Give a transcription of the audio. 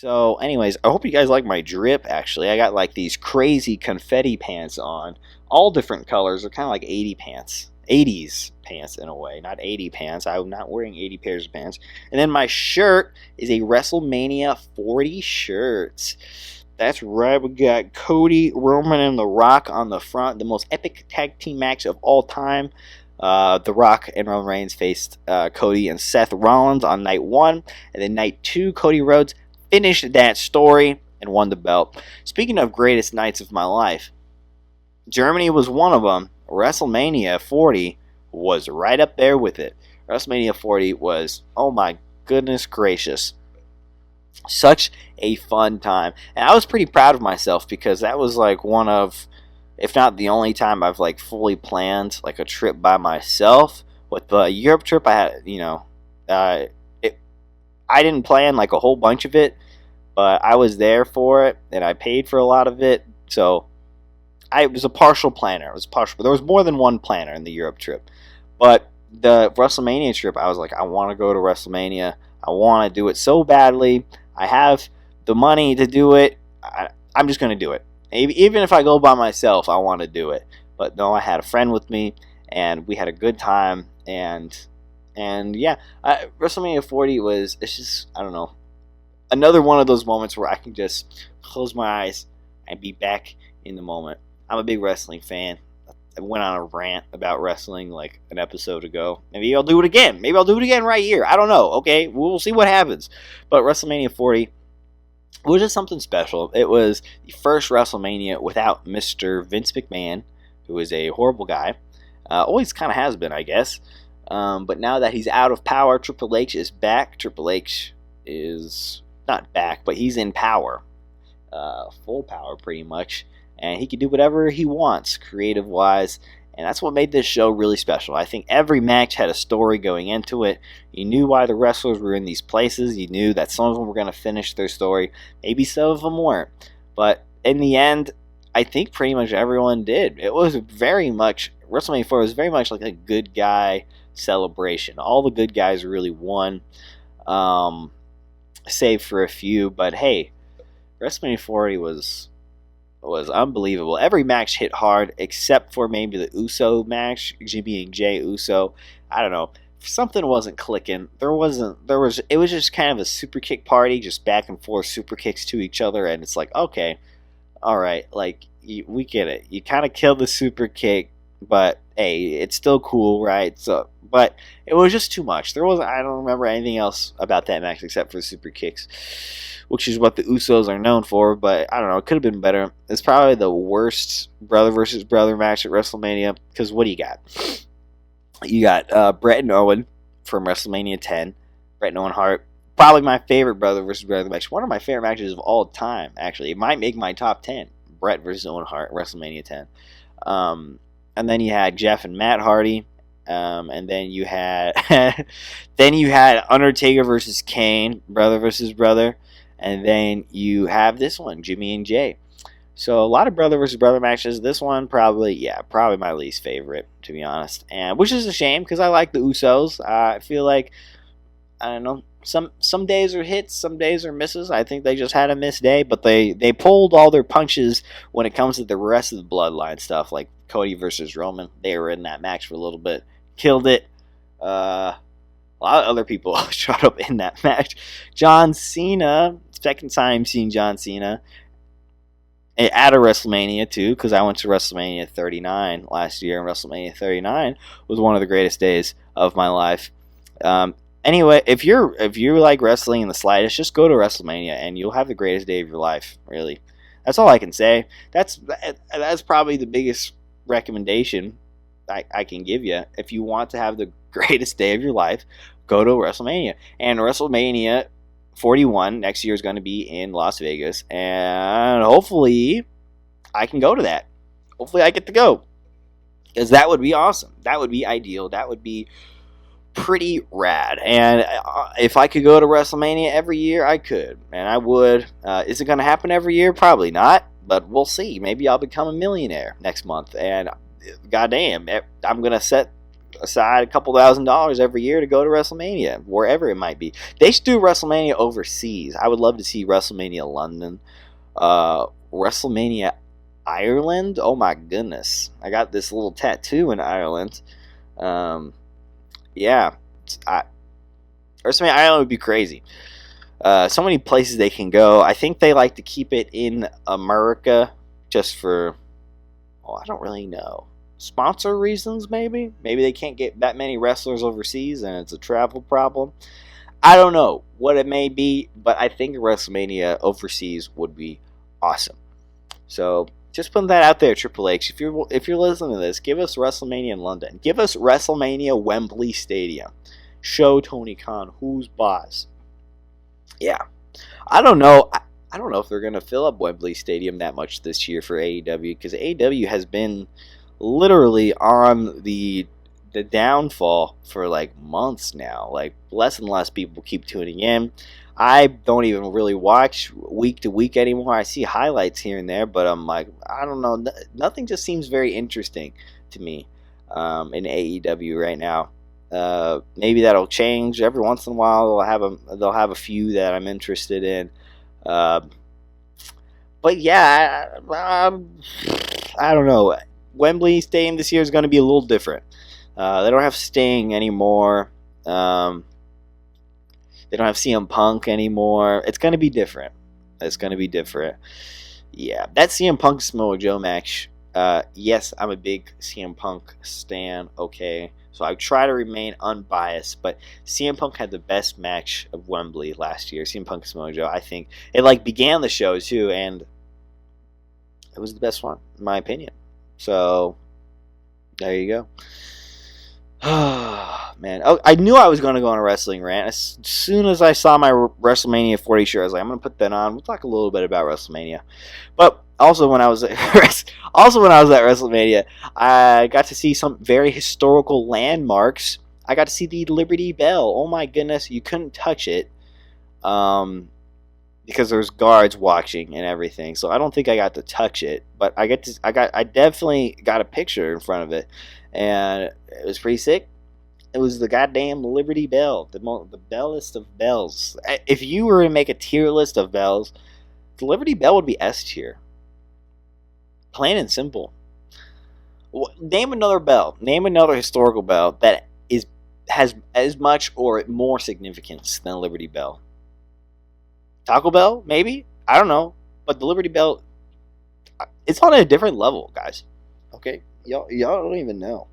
So, anyways, I hope you guys like my drip. Actually, I got like these crazy confetti pants on, all different colors. They're kind of like 80 pants, 80s pants in a way, not 80 pants. I'm not wearing 80 pairs of pants. And then my shirt is a WrestleMania 40 shirt. That's right. We got Cody, Roman, and The Rock on the front. The most epic tag team match of all time. The Rock and Roman Reigns faced Cody and Seth Rollins on night one. And then night two, Cody Rhodes finished that story and won the belt. Speaking of greatest nights of my life, Germany was one of them. WrestleMania 40 was right up there with it. WrestleMania 40 was, oh my goodness gracious, such a fun time. And I was pretty proud of myself because that was like one of, if not the only time I've like fully planned like a trip by myself. With the Europe trip, I had, I didn't plan like a whole bunch of it, but I was there for it and I paid for a lot of it. So I was a partial planner. It was partial, but there was more than one planner in the Europe trip. But the WrestleMania trip, I was like, I want to go to WrestleMania. I want to do it so badly. I have the money to do it. I'm just going to do it. Even if I go by myself, I want to do it. But no, I had a friend with me, and we had a good time. And yeah, WrestleMania 40 was, it's just, I don't know, another one of those moments where I can just close my eyes and be back in the moment. I'm a big wrestling fan. I went on a rant about wrestling like an episode ago. Maybe I'll do it again. Maybe I'll do it again right here. I don't know. Okay, we'll see what happens. But WrestleMania 40 was just something special. It was the first WrestleMania without Mr. Vince McMahon, who is a horrible guy. Always kind of has been, I guess. But now that he's out of power, Triple H is back. Triple H is not back, but he's in power. Full power, pretty much. And he can do whatever he wants, creative-wise. And that's what made this show really special. I think every match had a story going into it. You knew why the wrestlers were in these places. You knew that some of them were going to finish their story. Maybe some of them weren't. But in the end, I think pretty much everyone did. It was very much, WrestleMania 4 was very much like a good guy celebration. All the good guys really won, save for a few. But hey, WrestleMania 40 was unbelievable. Every match hit hard except for maybe the Uso match, Jimmy and Jay Uso. I don't know. Something wasn't clicking. It was just kind of a super kick party, just back and forth super kicks to each other, and it's like, okay, all right, like we get it. You kind of killed the super kick, but hey, it's still cool, right? So, but it was just too much. I don't remember anything else about that match except for the super kicks, which is what the Usos are known for, but I don't know, it could have been better. It's probably the worst brother versus brother match at WrestleMania, because what do you got? You got Bret and Owen from WrestleMania 10, Bret and Owen Hart, probably my favorite brother versus brother match, one of my favorite matches of all time, actually. It might make my top 10, Bret versus Owen Hart, WrestleMania 10. And then you had Jeff and Matt Hardy, and then you had Undertaker versus Kane, brother versus brother. And then you have this one, Jimmy and Jay. So a lot of brother versus brother matches. This one probably my least favorite, to be honest. And which is a shame because I like the Usos. I feel like, I don't know, some days are hits, some days are misses. I think they just had a missed day, but they pulled all their punches when it comes to the rest of the bloodline stuff, like Cody versus Roman. They were in that match for a little bit, killed it. A lot of other people showed up in that match. John Cena, second time seeing John Cena at a WrestleMania too, because I went to WrestleMania 39 last year, and WrestleMania 39 was one of the greatest days of my life. Anyway, if you like wrestling in the slightest, just go to WrestleMania and you'll have the greatest day of your life. Really, that's all I can say. That's probably the biggest recommendation I can give you. If you want to have the greatest day of your life, go to WrestleMania. And WrestleMania 41 next year is going to be in Las Vegas, and hopefully I can go to that. Hopefully I get to go, because that would be awesome. That would be ideal. That would be pretty rad. And if I could go to WrestleMania every year, I could, and I would. Is it going to happen every year? Probably not, but we'll see. Maybe I'll become a millionaire next month, and goddamn, I'm going to set aside a couple $1,000s every year to go to WrestleMania, wherever it might be. They should do WrestleMania overseas. I would love to see WrestleMania London, WrestleMania Ireland. Oh my goodness, I got this little tattoo in Ireland. Yeah, WrestleMania Ireland would be crazy. So many places they can go. I think they like to keep it in America just for, I don't really know. Sponsor reasons, maybe? Maybe they can't get that many wrestlers overseas and it's a travel problem. I don't know what it may be, but I think WrestleMania overseas would be awesome. So just putting that out there, Triple H. If you're listening to this, give us WrestleMania in London. Give us WrestleMania Wembley Stadium. Show Tony Khan who's boss. Yeah, I don't know. I don't know if they're going to fill up Wembley Stadium that much this year for AEW, because AEW has been literally on the downfall for like months now. Like, less and less people keep tuning in. I don't even really watch week to week anymore. I see highlights here and there, but I'm like, I don't know. Nothing just seems very interesting to me in AEW right now. Maybe that'll change every once in a while. They'll have a few that I'm interested in. But yeah, I don't know. Wembley Stadium this year is going to be a little different. They don't have Sting anymore. They don't have CM Punk anymore. It's going to be different. Yeah, that CM Punk Samoa Joe match. Yes, I'm a big CM Punk stan. Okay. So I try to remain unbiased, but CM Punk had the best match of Wembley last year. CM Punk Samoa Joe, I think it began the show too, and it was the best one in my opinion. So there you go. Man, I knew I was going to go on a wrestling rant as soon as I saw my WrestleMania 40 shirt. I was like, I'm going to put that on. We'll talk a little bit about WrestleMania, but also when I was at WrestleMania, I got to see some very historical landmarks. I got to see the Liberty Bell. Oh my goodness, you couldn't touch it, because there's guards watching and everything. So I don't think I got to touch it, but I definitely got a picture in front of it, and it was pretty sick. It was the goddamn Liberty Bell, the bellest of bells. If you were to make a tier list of bells, the Liberty Bell would be S tier. Plain and simple. Name another bell. Name another historical bell that has as much or more significance than Liberty Bell. Taco Bell, maybe? I don't know. But the Liberty Bell, it's on a different level, guys. Okay? Y'all don't even know.